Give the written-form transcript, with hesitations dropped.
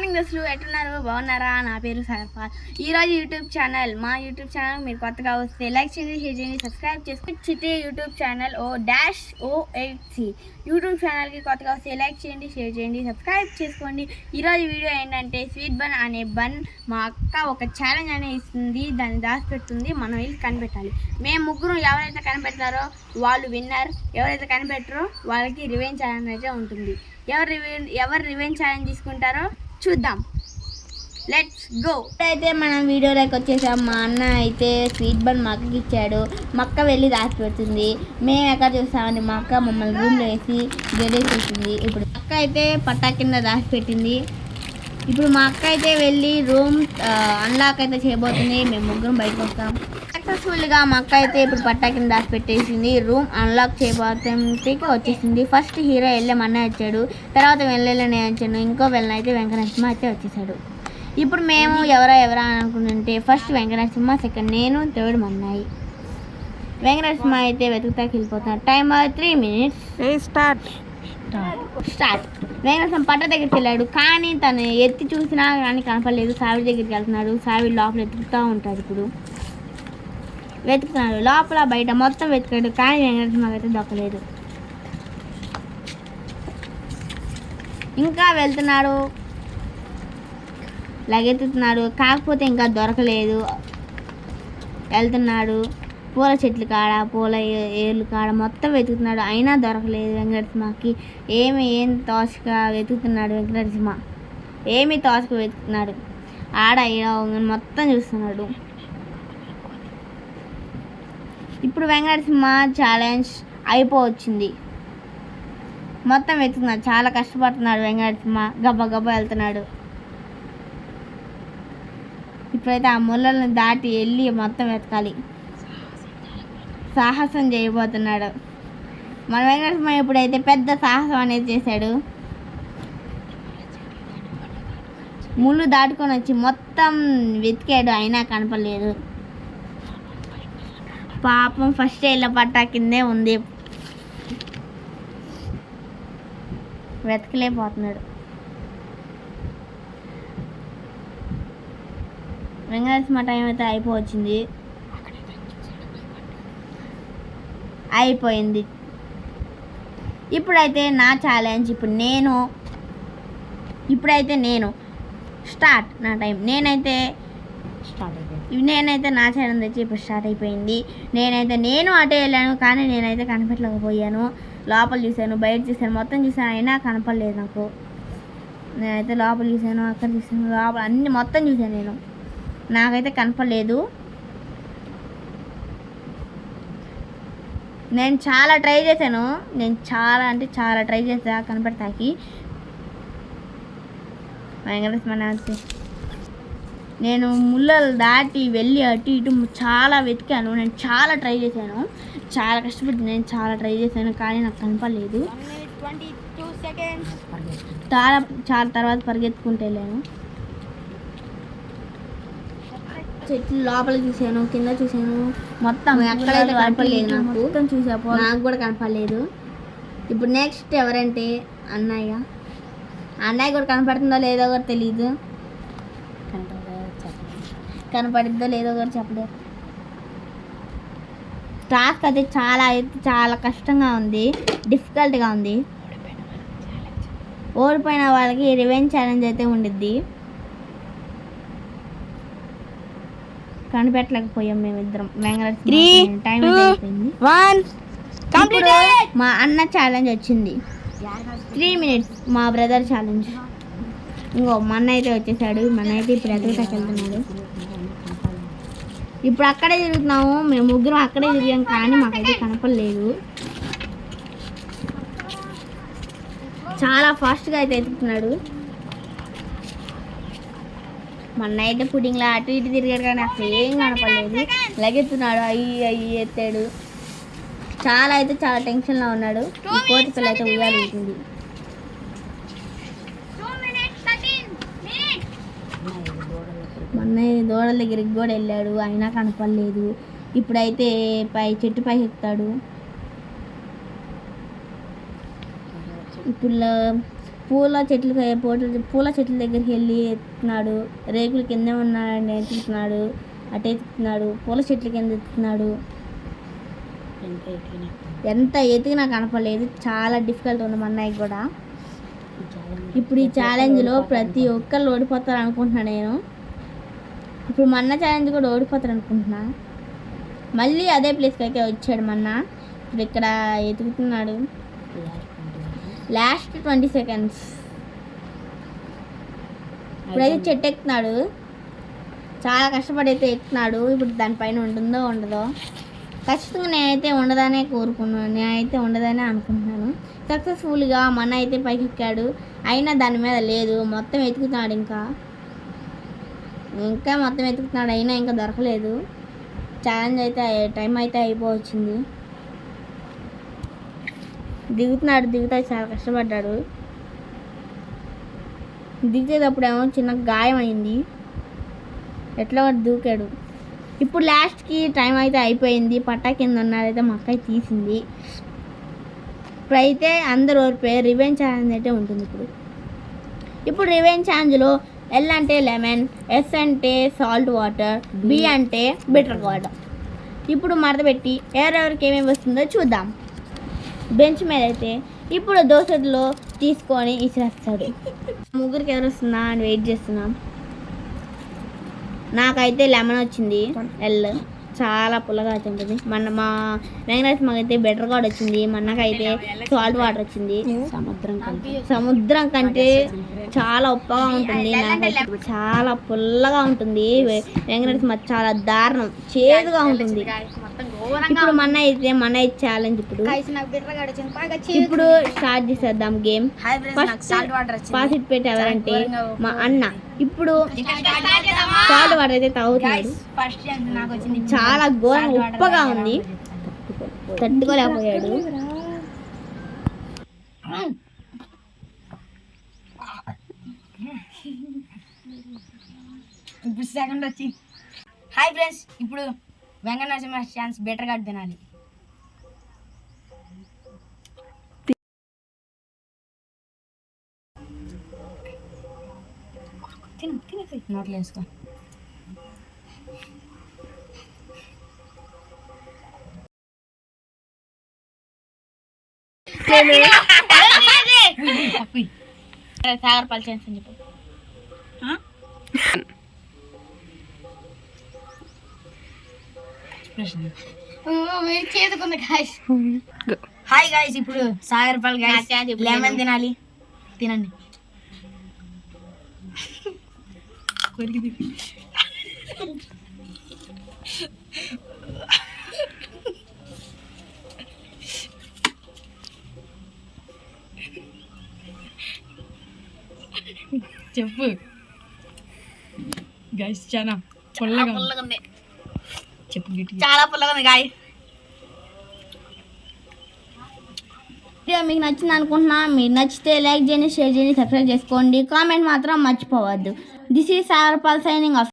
Morning దోస్తులు ఎట్టున్నారు బాగున్నారా? నా పేరు సర్ఫా. ఈరోజు యూట్యూబ్ ఛానల్ మా యూట్యూబ్ ఛానల్ మీరు కొత్తగా వస్తే లైక్ చేయండి, షేర్ చేయండి, సబ్స్క్రైబ్ చేసుకోండి. చిట్టి యూట్యూబ్ ఛానల్ O-8C యూట్యూబ్ ఛానల్కి కొత్తగా వస్తే లైక్ చేయండి, షేర్ చేయండి, సబ్స్క్రైబ్ చేసుకోండి. ఈరోజు వీడియో ఏంటంటే స్వీట్ బన్ అనే బన్ మా అక్క ఒక ఛాలెంజ్ అనేది ఇస్తుంది, దాన్ని దాచిపెడుతుంది, మనం వెళ్ళి కనిపెట్టాలి. మేము ముగ్గురు ఎవరైతే కనిపెడతారో వాళ్ళు విన్నర్, ఎవరైతే కనిపెట్టరో వాళ్ళకి రివెంజ్ ఛాలెంజ్ అయితే ఉంటుంది. ఎవరు రివెంజ్ ఛాలెంజ్ తీసుకుంటారో చూద్దాం. Let's go. అయితే మనం వీడియోలోకి వచ్చేసాం. మా అన్న అయితే స్వీట్ బన్ మా అక్కకి ఇచ్చాడు. మా అక్క వెళ్ళి దాచి పెడుతుంది. మేము ఎక్కడ చూస్తామని మా అక్క మమ్మల్ని రూమ్లో వేసి గెలేసేసింది. ఇప్పుడు అక్క అయితే పట్టా కింద దాచి పెట్టింది. ఇప్పుడు మా అక్క అయితే వెళ్ళి రూమ్ అన్లాక్ అయితే చేయబోతుంది. మేము ముగ్గురం బయటకు వస్తాం. సక్సెస్ఫుల్గా మా అక్క అయితే ఇప్పుడు పట్టా కింద దాచి పెట్టేసింది. రూమ్ అన్లాక్ చేయబోతే వచ్చేసింది. ఫస్ట్ హీరో వెళ్ళమన్నా వచ్చాడు, తర్వాత వెళ్ళలేనే వచ్చాను, ఇంకో వెళ్ళనైతే వెంకటనరసింహ అయితే వచ్చేసాడు. ఇప్పుడు మేము ఎవరా అని అనుకుంటుంటే ఫస్ట్ వెంకటనరసింహ, సెకండ్ నేను, థర్డ్ మన్నాయి. వెంకటనరసింహ అయితే వెతుకుతాకి వెళ్ళిపోతాడు. Timer 3 minutes. స్టార్ట్. వెంకటనరసింహ పట్ట దగ్గరికి వెళ్ళాడు, కానీ తను ఎత్తి చూసినా కానీ కనపడలేదు. సావిడి దగ్గరికి వెళ్తున్నాడు. సావిడి లోపల వెతుకుతూ ఉంటాడు. ఇప్పుడు వెతుకుతున్నాడు, లోపల బయట మొత్తం వెతికాడు, కానీ వెంకటనరసింహకి అయితే దొక్కలేదు. ఇంకా వెళ్తున్నాడు, లగెత్తుతున్నాడు, కాకపోతే ఇంకా దొరకలేదు. వెళ్తున్నాడు పూల చెట్లు కాడ, పూల ఏర్లు కాడ మొత్తం వెతుకుతున్నాడు, అయినా దొరకలేదు. వెంకటనరసింహకి ఏం తోచక వెతుకుతున్నాడు. వెంకటనరసింహ ఏమీ తోచక వెతుకుతున్నాడు. ఆడ మొత్తం చూస్తున్నాడు. ఇప్పుడు వెంకటనరసింహ ఛాలెంజ్ అయిపోవచ్చింది. మొత్తం వెతుకున్నాడు, చాలా కష్టపడుతున్నాడు. వెంకటనరసింహ గబ్బా వెళ్తున్నాడు. ఇప్పుడైతే ఆ ముళ్ళలను దాటి వెళ్ళి మొత్తం వెతకాలి. సాహసం చేయబోతున్నాడు మన వెంకటనరసింహ. ఇప్పుడైతే పెద్ద సాహసం అనేది చేశాడు. ముళ్ళు దాటుకొని వచ్చి మొత్తం వెతికాడు, అయినా కనపడలేదు. పాపం ఫస్ట్ ఇళ్ళ పట్టా కిందే ఉంది, వెతకలేకపోతున్నాడు. వెంకటనరసింహ టైం అయితే అయిపోయింది. ఇప్పుడైతే నా ఛాలెంజ్. ఇప్పుడైతే నేను స్టార్ట్. నా టైం నేనైతే నా ఛాలెంజ్ వచ్చి ఇప్పుడు స్టార్ట్ అయిపోయింది. నేను అటే వెళ్ళాను, కానీ నేనైతే కనిపెట్టలేకపోయాను. లోపల చూశాను, బయట చూశాను, మొత్తం చూశాను, అయినా కనపడలేదు నాకు. నేనైతే లోపల చూశాను, అక్కడ చూశాను, లోపల అన్ని మొత్తం చూశాను, నాకైతే కనపడలేదు. నేను చాలా ట్రై చేశాను, చాలా ట్రై చేసా కనపడతాకి. వెంకటనరసింహ నేను ముళ్ళలు దాటి వెళ్ళి అటు ఇటు చాలా వెతికాను. నేను చాలా ట్రై చేశాను, చాలా కష్టపడి నేను చాలా ట్రై చేశాను, కానీ నాకు కనపడలేదు. చాలా తర్వాత పరిగెత్తుకుంటూ వెళ్ళాను. చెట్లు లోపల చూశాను, కింద చూశాను, మొత్తం ఎక్కడైతే కనపడలేదు. నాకు మొత్తం నాకు కూడా కనపడలేదు. ఇప్పుడు నెక్స్ట్ ఎవరంటే అన్నయ్య కూడా కనపడుతుందో లేదో కూడా తెలీదు. కనపడిద్దో లేదో కూడా చెప్పలేదు. టాస్క్ అయితే చాలా కష్టంగా ఉంది, డిఫికల్ట్గా ఉంది. ఓడిపోయిన వాళ్ళకి రివెంజ్ ఛాలెంజ్ అయితే ఉండిద్ది. కనిపెట్టలేకపోయాం మేమిద్దరం. టైం అయిపోయింది. మా అన్న ఛాలెంజ్ వచ్చింది 3 minutes. మా బ్రదర్ ఛాలెంజ్. ఇంకో మా అన్న అయితే వచ్చేసాడు. మన అయితే ఇప్పుడు ఎదుగుతాకి వెళ్తున్నాడు. ఇప్పుడు అక్కడే తిరుగుతున్నాము, మేము ముగ్గురం అక్కడే తిరిగాం, కానీ మాకైతే కనపడలేదు. చాలా ఫాస్ట్గా అయితే ఎత్తుకున్నాడు. మొన్న అయితే పుడింగ్లా అటు ఇటు తిరిగాడు, కానీ అసలు ఏం కనపడలేదు. లగెత్తున్నాడు, అయ్యి ఎత్తాడు. చాలా టెన్షన్లో ఉన్నాడు. ఈ కోతి పిల్ల అయితే ఉయ్యాలి ఉంటుంది. మొన్న దూడల దగ్గరికి కూడా వెళ్ళాడు, అయినా కనపడలేదు. ఇప్పుడైతే చెట్టు పై ఎక్కుతాడు. ఇప్పుడు పూల చెట్ల దగ్గరికి వెళ్ళి ఎత్తుతున్నాడు. రేకుల కింద ఉన్నాడని ఎత్తుతున్నాడు. అటు ఎత్తుతున్నాడు. పూల చెట్ల కింద ఎత్తుతున్నాడు. ఎంత ఎతికినా కనపడలేదు. చాలా డిఫికల్ట్ ఉంది మా అన్నయ్యకి కూడా. ఇప్పుడు ఈ ఛాలెంజ్లో ప్రతి ఒక్కరు ఓడిపోతారు అనుకుంటున్నా నేను. ఇప్పుడు మన్న ఛాలెంజ్ కూడా ఓడిపోతారు అనుకుంటున్నా. మళ్ళీ అదే ప్లేస్కి అయితే వచ్చాడు మన్న. ఇప్పుడు ఇక్కడ ఎతుకుతున్నాడు. Last 20 seconds. ఇప్పుడైతే చెట్టు ఎక్కుతున్నాడు. చాలా కష్టపడి అయితే ఎక్కుతున్నాడు. ఇప్పుడు దానిపైన ఉంటుందో ఉండదో ఖచ్చితంగా నేనైతే ఉండదనే కోరుకున్నాను. నేనైతే ఉండదనే అనుకుంటున్నాను. సక్సెస్ఫుల్గా మన అయితే పైకి ఎక్కాడు. అయినా దాని మీద లేదు. మొత్తం ఎతుకుతున్నాడు. ఇంకా మొత్తం ఎతుకుతున్నాడు. అయినా ఇంకా దొరకలేదు. ఛాలెంజ్ అయితే టైం అయితే అయిపోవచ్చింది. దిగుతా చాలా కష్టపడ్డాడు. దిగేటప్పుడేమో చిన్న గాయం అయింది. ఎట్లా దూకాడు. ఇప్పుడు లాస్ట్కి టైం అయితే అయిపోయింది. పట్టా కింద ఉన్నదైతే మా అక్కయ్య తీసింది. ఇప్పుడైతే అందరూ ఓడిపోయారు. రివెంజ్ ఛాలెంజ్ అయితే ఉంటుంది. ఇప్పుడు రివెంజ్ ఛాలెంజ్లో ఎల్ అంటే లెమన్, ఎస్ అంటే సాల్ట్ వాటర్, బి అంటే బిటర్ వాటర్. ఇప్పుడు మడత పెట్టి ఎవరెవరికి ఏమేమి వస్తుందో చూద్దాం. బెంచ్ మీద అయితే ఇప్పుడు దోశలో తీసుకొని ఇచ్చేస్తాడు. ముగ్గురికి ఎవరు వస్తుందా అని వెయిట్ చేస్తున్నాం. నాకైతే లెమన్ వచ్చింది. ఎల్ చాలా పుల్లగా ఉంటుంది. మా వెంకటేశ్వర అయితే బెటర్ గాడ్ వచ్చింది. మన్నకైతే సాల్ట్ వాటర్ వచ్చింది. సముద్రం కంటే చాలా ఉప్పగా ఉంటుంది. నాకైతే చాలా పుల్లగా ఉంటుంది. వెంకటేశ్వర చాలా దారుణం, చేదుగా ఉంటుంది. ఇప్పుడు మన అయితే ఛాలెంజ్ ఇప్పుడు స్టార్ట్ చేసేద్దాం గేమ్. పాసిట్ పెట్టి ఎవరంటే మా అన్న. ఇప్పుడు సాల్ట్ వాటర్ అయితే తాగుతున్నాడు. చాలా ఘోరంగా ఉప్పగా ఉంది. తట్టుకోలేకపోయాడు. ఇప్పుడు సెకండ్ వచ్చి హాయ్ ఫ్రెండ్స్. ఇప్పుడు వెంకటనరసింహ ఛాన్స్ బెటర్ గా తినాలి. నోట్లో వేసుకో. సాగర్ పల్ ఛాన్స్ అని చెప్పు. Hi guys. ఇప్పుడు సాగర్ పల్ గాయ్స్ లెమన్ తినాలి. తినండి. చెప్పు గాయ్స్. చాలా పుల్లగా ఉంది. చెప్పు గట్టి. చాలా పుల్లగా ఉంది గాయ్. మీకు నచ్చింది అనుకుంటున్నా. మీరు నచ్చితే లైక్ చేయండి, షేర్ చేయండి, సబ్స్క్రైబ్ చేసుకోండి. కామెంట్ మాత్రం మర్చిపోవద్దు. This is Sagar Pal signing of.